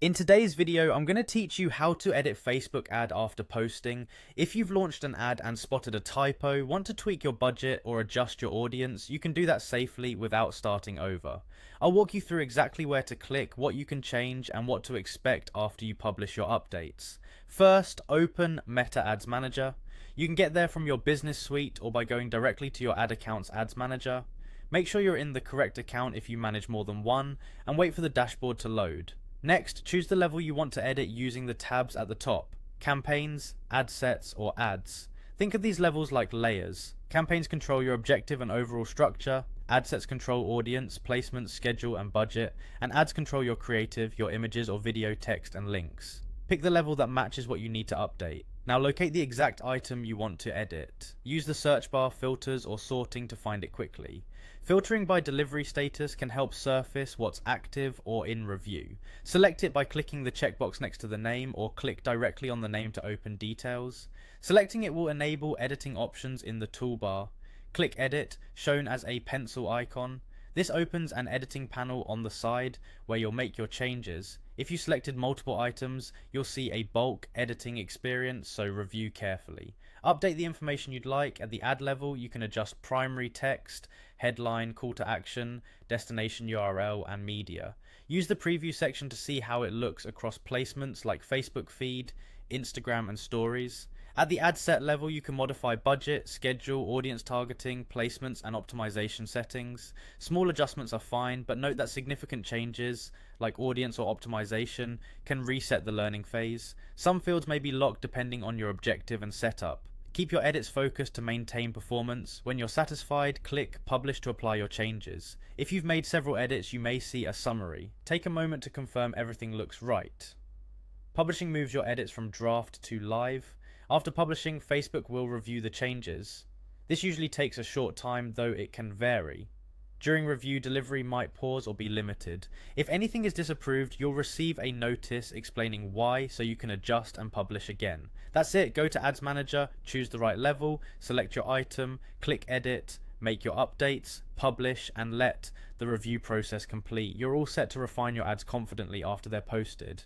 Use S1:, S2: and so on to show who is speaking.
S1: In today's video, I'm going to teach you how to edit Facebook ad after posting. If you've launched an ad and spotted a typo, want to tweak your budget or adjust your audience, you can do that safely without starting over. I'll walk you through exactly where to click, what you can change, and what to expect after you publish your updates. First, open Meta Ads Manager. You can get there from your business suite or by going directly to your ad account's ads manager. Make sure you're in the correct account if you manage more than one, and wait for the dashboard to load. Next, choose the level you want to edit using the tabs at the top: Campaigns, Ad Sets, or Ads. Think of these levels like layers. Campaigns control your objective and overall structure, Ad Sets control audience, placement, schedule, and budget, and Ads control your creative, your images or video, text, and links. Pick the level that matches what you need to update. Now locate the exact item you want to edit. Use the search bar, filters, or sorting to find it quickly. Filtering by delivery status can help surface what's active or in review. Select it by clicking the checkbox next to the name or click directly on the name to open details. Selecting it will enable editing options in the toolbar. Click Edit, shown as a pencil icon. This opens an editing panel on the side where you'll make your changes. If you selected multiple items, you'll see a bulk editing experience, so review carefully. Update the information you'd like. At the ad level, you can adjust primary text, headline, call to action, destination URL, and media. Use the preview section to see how it looks across placements like Facebook feed, Instagram, and stories. At the ad set level, you can modify budget, schedule, audience targeting, placements, and optimization settings. Small adjustments are fine, but note that significant changes, like audience or optimization, can reset the learning phase. Some fields may be locked depending on your objective and setup. Keep your edits focused to maintain performance. When you're satisfied, click Publish to apply your changes. If you've made several edits, you may see a summary. Take a moment to confirm everything looks right. Publishing moves your edits from draft to live. After publishing, Facebook will review the changes. This usually takes a short time, though it can vary. During review, delivery might pause or be limited. If anything is disapproved, you'll receive a notice explaining why, so you can adjust and publish again. That's it. Go to Ads Manager, choose the right level, select your item, click Edit, make your updates, publish, and let the review process complete. You're all set to refine your ads confidently after they're posted.